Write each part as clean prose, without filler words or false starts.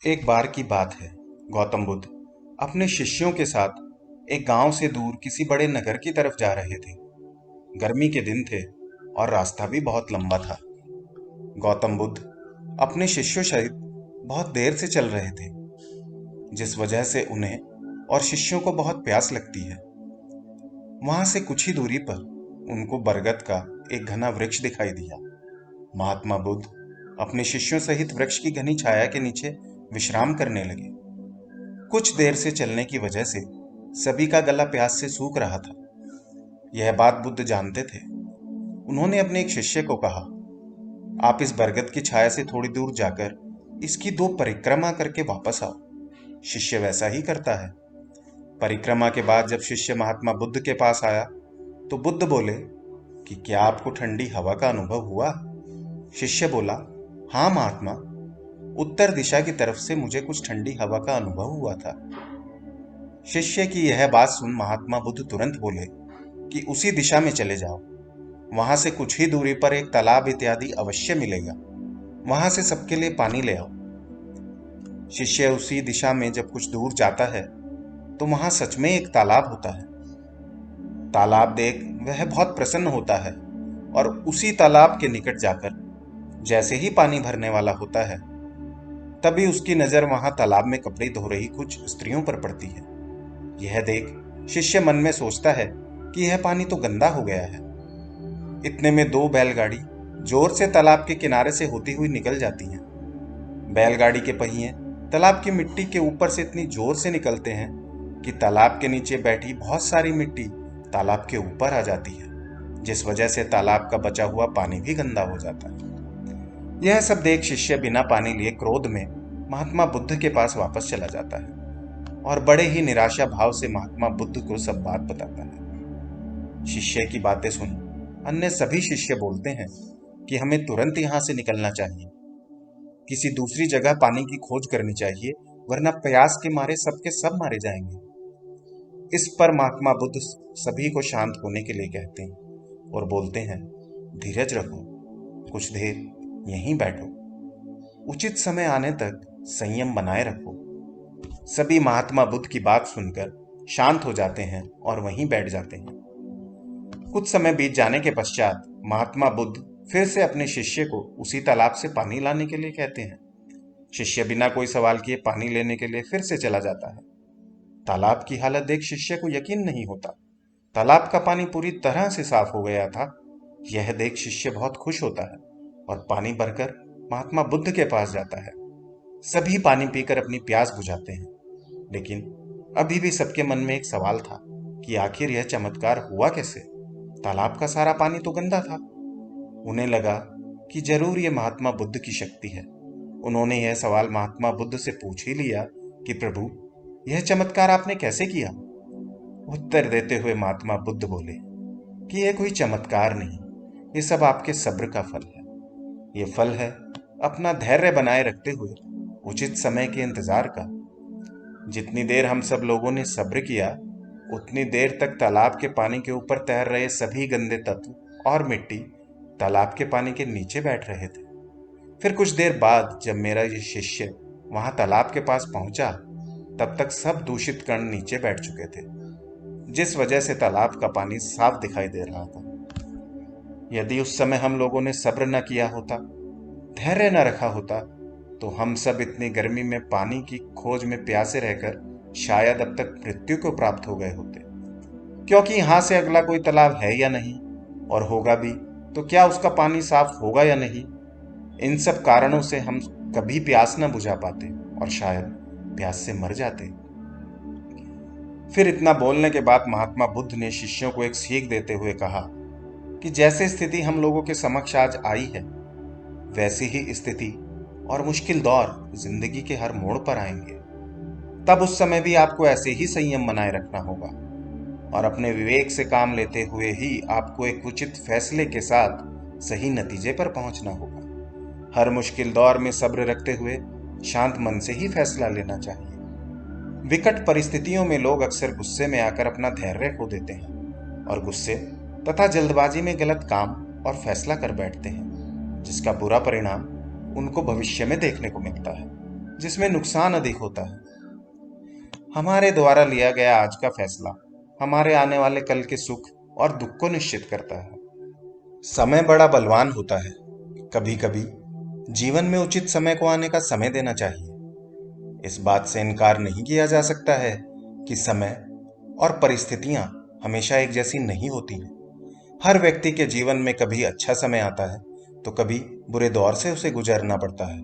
एक बार की बात है। गौतम बुद्ध अपने शिष्यों के साथ एक गांव से दूर किसी बड़े नगर की तरफ जा रहे थे। गर्मी के दिन थे और रास्ता भी बहुत लंबा था। गौतम बुद्ध अपने शिष्यों सहित बहुत देर से चल रहे थे, जिस वजह से उन्हें और शिष्यों को बहुत प्यास लगती है। वहां से कुछ ही दूरी पर उनको बरगद का एक घना वृक्ष दिखाई दिया। महात्मा बुद्ध अपने शिष्यों सहित वृक्ष की घनी छाया के नीचे विश्राम करने लगे। कुछ देर से चलने की वजह से सभी का गला प्यास से सूख रहा था। यह बात बुद्ध जानते थे। उन्होंने अपने एक शिष्य को कहा, आप इस बरगद की छाया से थोड़ी दूर जाकर इसकी 2 परिक्रमा करके वापस आओ। शिष्य वैसा ही करता है। परिक्रमा के बाद जब शिष्य महात्मा बुद्ध के पास आया तो बुद्ध बोले कि क्या आपको ठंडी हवा का अनुभव हुआ? शिष्य बोला, हाँ महात्मा, उत्तर दिशा की तरफ से मुझे कुछ ठंडी हवा का अनुभव हुआ था। शिष्य की यह बात सुन महात्मा बुद्ध तुरंत बोले कि उसी दिशा में चले जाओ। वहां से कुछ ही दूरी पर एक तालाब इत्यादि अवश्य मिलेगा। वहां से सबके लिए पानी ले आओ। शिष्य उसी दिशा में जब कुछ दूर जाता है तो वहां सच में एक तालाब होता है। तालाब देख वह बहुत प्रसन्न होता है और उसी तालाब के निकट जाकर जैसे ही पानी भरने वाला होता है, तभी उसकी नजर वहां तालाब में कपड़े धो रही कुछ स्त्रियों पर पड़ती है। यह देख शिष्य मन में सोचता है कि यह पानी तो गंदा हो गया है। इतने में 2 बैलगाड़ी जोर से तालाब के किनारे से होती हुई निकल जाती हैं। बैलगाड़ी के पहिए तालाब की मिट्टी के ऊपर से इतनी जोर से निकलते हैं कि तालाब के नीचे बैठी बहुत सारी मिट्टी तालाब के ऊपर आ जाती है, जिस वजह से तालाब का बचा हुआ पानी भी गंदा हो जाता है। यह सब देख शिष्य बिना पानी लिए क्रोध में महात्मा बुद्ध के पास वापस चला जाता है और बड़े ही निराशा भाव से महात्मा बुद्ध को सब बात बताता है। शिष्य की बातें सुन अन्य सभी शिष्य बोलते हैं कि हमें तुरंत यहां से निकलना चाहिए, किसी दूसरी जगह पानी की खोज करनी चाहिए, वरना प्यास के मारे सबके सब मारे जाएंगे। इस पर महात्मा बुद्ध सभी को शांत होने के लिए कहते हैं और बोलते हैं, धीरज रखो, कुछ देर यहीं बैठो, उचित समय आने तक संयम बनाए रखो। सभी महात्मा बुद्ध की बात सुनकर शांत हो जाते हैं और वहीं बैठ जाते हैं। कुछ समय बीत जाने के पश्चात महात्मा बुद्ध फिर से अपने शिष्य को उसी तालाब से पानी लाने के लिए कहते हैं। शिष्य बिना कोई सवाल किए पानी लेने के लिए फिर से चला जाता है। तालाब की हालत देख शिष्य को यकीन नहीं होता। तालाब का पानी पूरी तरह से साफ हो गया था। यह देख शिष्य बहुत खुश होता है और पानी भरकर महात्मा बुद्ध के पास जाता है। सभी पानी पीकर अपनी प्यास बुझाते हैं, लेकिन अभी भी सबके मन में एक सवाल था कि आखिर यह चमत्कार हुआ कैसे? तालाब का सारा पानी तो गंदा था। उन्हें लगा कि जरूर यह महात्मा बुद्ध की शक्ति है। उन्होंने यह सवाल महात्मा बुद्ध से पूछ ही लिया कि प्रभु, यह चमत्कार आपने कैसे किया? उत्तर देते हुए महात्मा बुद्ध बोले कि यह कोई चमत्कार नहीं, ये सब आपके सब्र का फल है। ये फल है अपना धैर्य बनाए रखते हुए उचित समय के इंतजार का। जितनी देर हम सब लोगों ने सब्र किया, उतनी देर तक तालाब के पानी के ऊपर तैर रहे सभी गंदे तत्व और मिट्टी तालाब के पानी के नीचे बैठ रहे थे। फिर कुछ देर बाद जब मेरा ये शिष्य वहां तालाब के पास पहुंचा, तब तक सब दूषित कण नीचे बैठ चुके थे, जिस वजह से तालाब का पानी साफ दिखाई दे रहा था। यदि उस समय हम लोगों ने सब्र न किया होता, धैर्य न रखा होता, तो हम सब इतनी गर्मी में पानी की खोज में प्यासे रहकर शायद अब तक मृत्यु को प्राप्त हो गए होते। क्योंकि यहां से अगला कोई तालाब है या नहीं, और होगा भी तो क्या उसका पानी साफ होगा या नहीं। इन सब कारणों से हम कभी प्यास न बुझा पाते और शायद प्यास से मर जाते। फिर इतना बोलने के बाद महात्मा बुद्ध ने शिष्यों को एक सीख देते हुए कहा कि जैसे स्थिति हम लोगों के समक्ष आज आई है, वैसी ही स्थिति और मुश्किल दौर जिंदगी के हर मोड़ पर आएंगे। तब उस समय भी आपको ऐसे ही संयम बनाए रखना होगा और अपने विवेक से काम लेते हुए ही आपको एक उचित फैसले के साथ सही नतीजे पर पहुंचना होगा। हर मुश्किल दौर में सब्र रखते हुए शांत मन से ही फैसला लेना चाहिए। विकट परिस्थितियों में लोग अक्सर गुस्से में आकर अपना धैर्य खो देते हैं और गुस्से तथा जल्दबाजी में गलत काम और फैसला कर बैठते हैं, जिसका बुरा परिणाम उनको भविष्य में देखने को मिलता है। जिसमें नुकसान अधिक होता है। हमारे द्वारा लिया गया आज का फैसला हमारे आने वाले कल के सुख और दुख को निश्चित करता है। समय बड़ा बलवान होता है। कभी कभी जीवन में उचित समय को आने का समय देना चाहिए। इस बात से इनकार नहीं किया जा सकता है कि समय और परिस्थितियां हमेशा एक जैसी नहीं होती हैं। हर व्यक्ति के जीवन में कभी अच्छा समय आता है तो कभी बुरे दौर से उसे गुजरना पड़ता है,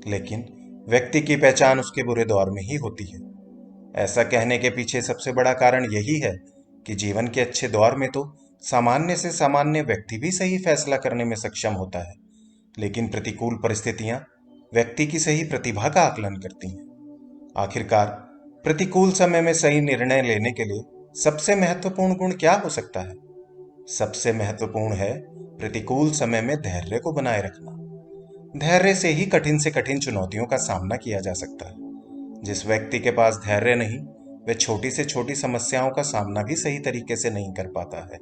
लेकिन व्यक्ति की पहचान उसके बुरे दौर में ही होती है। ऐसा कहने के पीछे सबसे बड़ा कारण यही है कि जीवन के अच्छे दौर में तो सामान्य से सामान्य व्यक्ति भी सही फैसला करने में सक्षम होता है, लेकिन प्रतिकूल परिस्थितियां व्यक्ति की सही प्रतिभा का आकलन करती हैं। आखिरकार प्रतिकूल समय में सही निर्णय लेने के लिए सबसे महत्वपूर्ण गुण क्या हो सकता है? सबसे महत्वपूर्ण है प्रतिकूल समय में धैर्य को बनाए रखना। धैर्य से ही कठिन से कठिन चुनौतियों का सामना किया जा सकता है। जिस व्यक्ति के पास धैर्य नहीं, वह छोटी से छोटी समस्याओं का सामना भी सही तरीके से नहीं कर पाता है।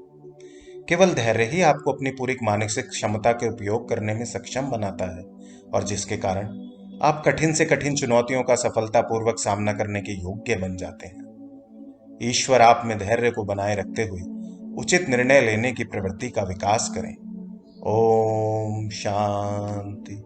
केवल धैर्य ही आपको अपनी पूरी मानसिक क्षमता के उपयोग करने में सक्षम बनाता है, और जिसके कारण आप कठिन से कठिन चुनौतियों का सफलतापूर्वक सामना करने के योग्य बन जाते हैं। ईश्वर आप में धैर्य को बनाए रखते हुए उचित निर्णय लेने की प्रवृत्ति का विकास करें। ओम शांति।